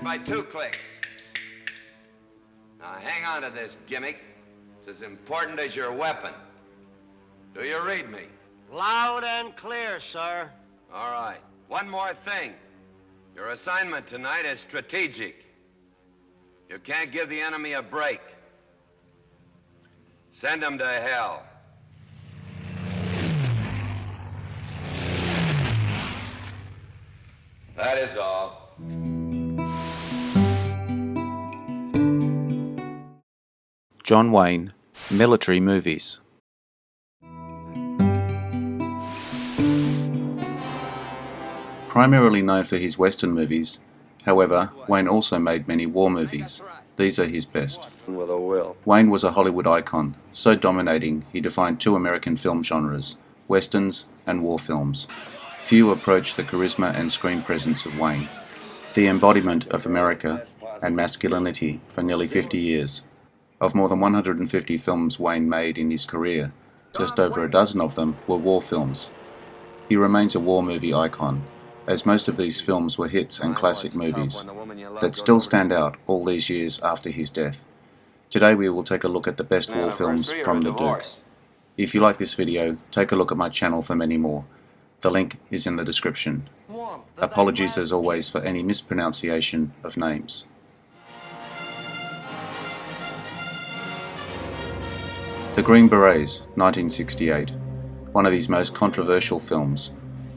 by 2 clicks. Now hang on to this gimmick. It's as important as your weapon. Do you read me? Loud and clear, sir. All right. One more thing. Your assignment tonight is strategic. You can't give the enemy a break. Send them to hell. That is all. John Wayne, military movies. Primarily known for his Western movies, however, Wayne also made many war movies. These are his best. With a will. Wayne was a Hollywood icon, so dominating he defined 2 American film genres, Westerns and war films. Few approach the charisma and screen presence of Wayne, the embodiment of America and masculinity for nearly 50 years. Of more than 150 films Wayne made in his career, just over a dozen of them were war films. He remains a war movie icon, as most of these films were hits and classic movies that still stand out all these years after his death. Today we will take a look at the best war films from the Duke. If you like this video, take a look at my channel for many more. The link is in the description. Apologies as always for any mispronunciation of names. The Green Berets, 1968. One of his most controversial films.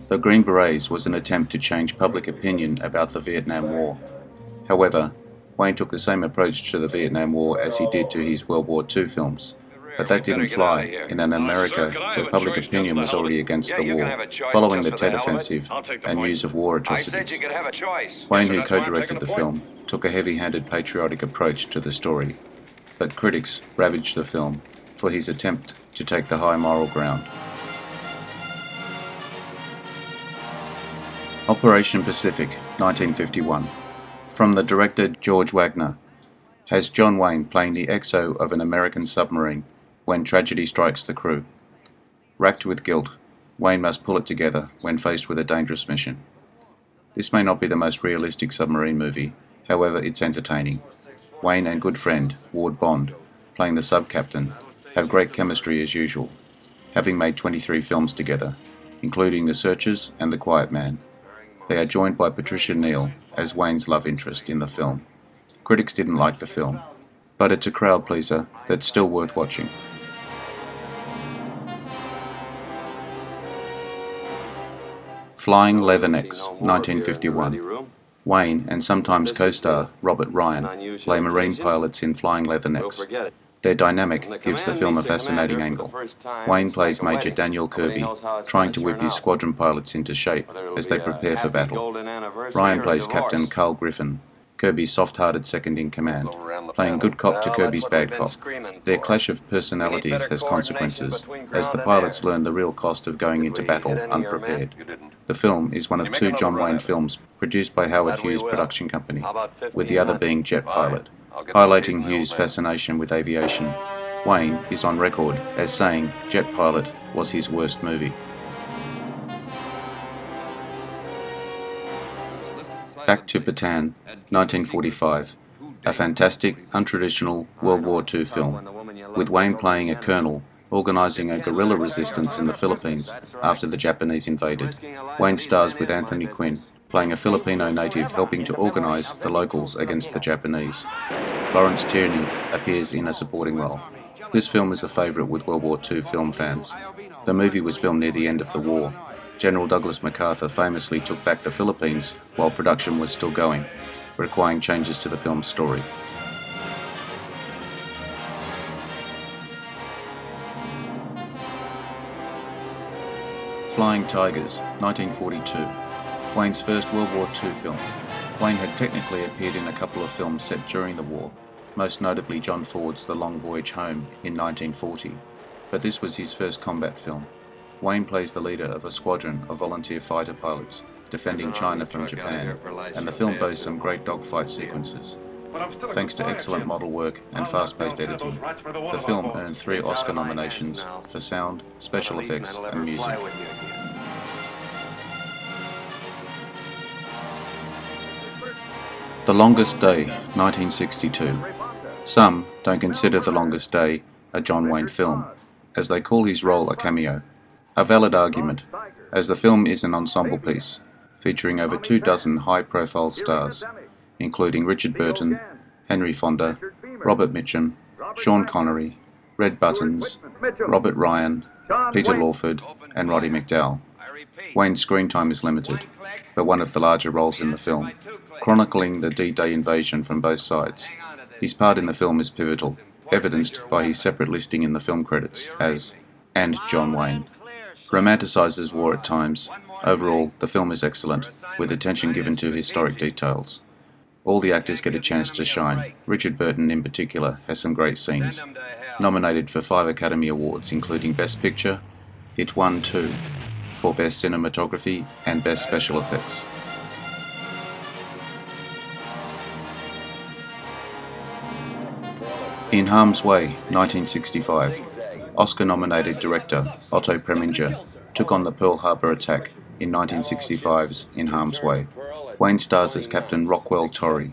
The Green Berets was an attempt to change public opinion about the Vietnam War. However, Wayne took the same approach to the Vietnam War as he did to his World War II films. But that didn't fly in an America where public opinion was already against the war, following the Tet Offensive and news of war atrocities. Wayne, who co-directed the film, took a heavy-handed patriotic approach to the story, but critics ravaged the film for his attempt to take the high moral ground. Operation Pacific, 1951. From the director George Wagner, has John Wayne playing the XO of an American submarine when tragedy strikes the crew. Racked with guilt, Wayne must pull it together when faced with a dangerous mission. This may not be the most realistic submarine movie, however it's entertaining. Wayne and good friend, Ward Bond, playing the sub-captain, have great chemistry as usual, having made 23 films together, including The Searchers and The Quiet Man. They are joined by Patricia Neal as Wayne's love interest in the film. Critics didn't like the film, but it's a crowd pleaser that's still worth watching. Flying Leathernecks, 1951. Wayne and sometimes co-star Robert Ryan play Marine pilots in Flying Leathernecks. Their dynamic gives the film a fascinating angle. Wayne plays Major Daniel Kirby, trying to whip his squadron pilots into shape as they prepare for battle. Ryan plays Captain Carl Griffin, Kirby's soft-hearted second-in-command, playing good cop to Kirby's bad cop. Their clash of personalities has consequences, as the pilots learn the real cost of going into battle unprepared. The film is one of 2 John Wayne films produced by Howard Hughes Production Company, with the other being Jet Pilot. Highlighting Hughes' fascination with aviation, Wayne is on record as saying Jet Pilot was his worst movie. Back to Bataan, 1945, a fantastic, untraditional World War II film, with Wayne playing a colonel organising a guerrilla resistance in the Philippines after the Japanese invaded. Wayne stars with Anthony Quinn, playing a Filipino native helping to organise the locals against the Japanese. Lawrence Tierney appears in a supporting role. This film is a favourite with World War II film fans. The movie was filmed near the end of the war. General Douglas MacArthur famously took back the Philippines while production was still going, requiring changes to the film's story. Flying Tigers, 1942. Wayne's first World War II film. Wayne had technically appeared in a couple of films set during the war, most notably John Ford's The Long Voyage Home in 1940, but this was his first combat film. Wayne plays the leader of a squadron of volunteer fighter pilots defending China from Japan, and the film boasts some great dogfight sequences. Thanks to excellent model work and fast-paced editing, the film earned 3 Oscar nominations for sound, special effects and music. The Longest Day, 1962. Some don't consider The Longest Day a John Wayne film, as they call his role a cameo. A valid argument, as the film is an ensemble piece, featuring over 24 high-profile stars, including Richard Burton, Henry Fonda, Robert Mitchum, Sean Connery, Red Buttons, Robert Ryan, Peter Lawford, and Roddy McDowall. Wayne's screen time is limited, but one of the larger roles in the film, chronicling the D-Day invasion from both sides. His part in the film is pivotal, evidenced by his separate listing in the film credits as "and John Wayne." Romanticizes war at times. Overall, the film is excellent, with attention given to historic details. All the actors get a chance to shine. Richard Burton, in particular, has some great scenes. Nominated for 5 Academy Awards, including Best Picture, it won 2 for Best Cinematography and Best Special Effects. In Harm's Way, 1965, Oscar-nominated director Otto Preminger took on the Pearl Harbor attack in 1965's In Harm's Way. Wayne stars as Captain Rockwell Torrey,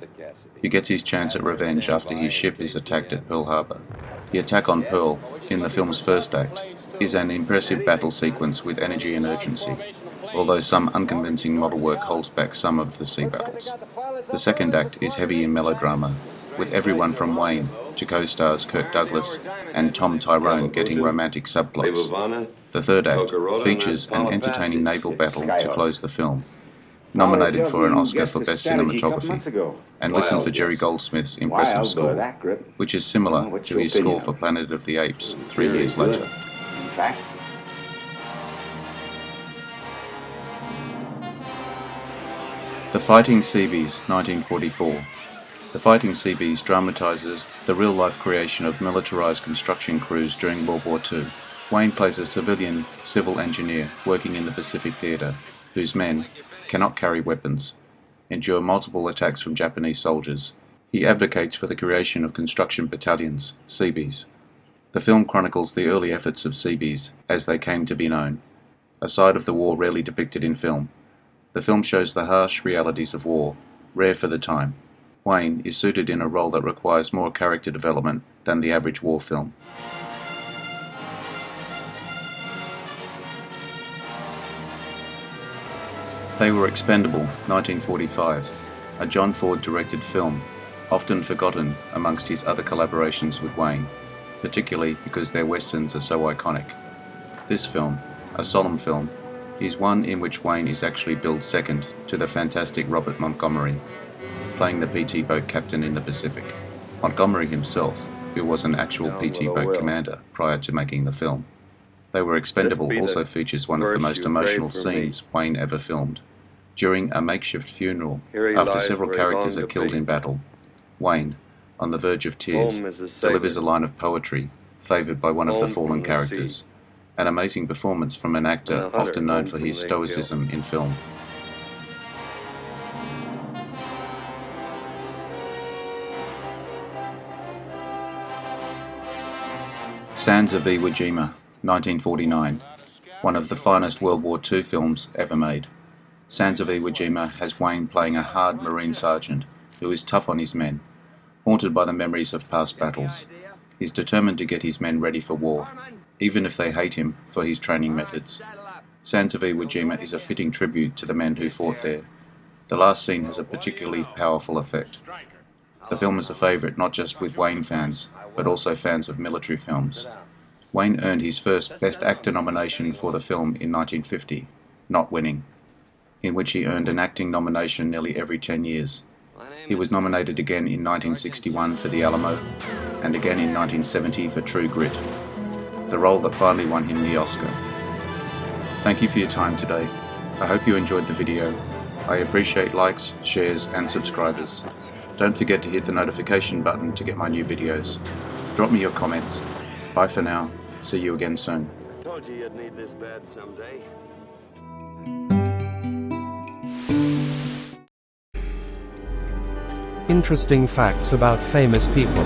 who gets his chance at revenge after his ship is attacked at Pearl Harbor. The attack on Pearl, in the film's first act, is an impressive battle sequence with energy and urgency, although some unconvincing model work holds back some of the sea battles. The second act is heavy in melodrama, with everyone from Wayne to co-stars Kirk Douglas and Tom Tyrone getting romantic subplots. The third act features an entertaining naval battle to close the film, nominated for an Oscar for Best Cinematography, and listen for Jerry Goldsmith's impressive score, which is similar to his score for Planet of the Apes 3 years later. The Fighting Seabees, 1944. The Fighting Seabees dramatizes the real-life creation of militarized construction crews during World War II. Wayne plays a civilian civil engineer working in the Pacific Theater, whose men cannot carry weapons, endure multiple attacks from Japanese soldiers. He advocates for the creation of construction battalions, Seabees. The film chronicles the early efforts of Seabees as they came to be known, a side of the war rarely depicted in film. The film shows the harsh realities of war, rare for the time. Wayne is suited in a role that requires more character development than the average war film. They Were Expendable, 1945, a John Ford-directed film, often forgotten amongst his other collaborations with Wayne, particularly because their westerns are so iconic. This film, a solemn film, is one in which Wayne is actually billed second to the fantastic Robert Montgomery, playing the PT boat captain in the Pacific. Montgomery himself, who was an actual PT boat commander prior to making the film. They Were Expendable also features one of the most emotional scenes Wayne ever filmed. During a makeshift funeral, after several characters are killed in battle, Wayne, on the verge of tears, delivers a line of poetry favoured by one of the fallen characters. An amazing performance from an actor often known for his stoicism in film. Sands of Iwo Jima, 1949, one of the finest World War II films ever made. Sands of Iwo Jima has Wayne playing a hard Marine sergeant who is tough on his men, haunted by the memories of past battles. He's determined to get his men ready for war, even if they hate him for his training methods. Sands of Iwo Jima is a fitting tribute to the men who fought there. The last scene has a particularly powerful effect. The film is a favourite not just with Wayne fans, but also fans of military films. Wayne earned his first Best Actor nomination for the film in 1950, not winning, in which he earned an acting nomination nearly every 10 years. He was nominated again in 1961 for The Alamo, and again in 1970 for True Grit, the role that finally won him the Oscar. Thank you for your time today. I hope you enjoyed the video. I appreciate likes, shares, and subscribers. Don't forget to hit the notification button to get my new videos. Drop me your comments. Bye for now. See you again soon. I told you you'd need this bad someday. Interesting facts about famous people.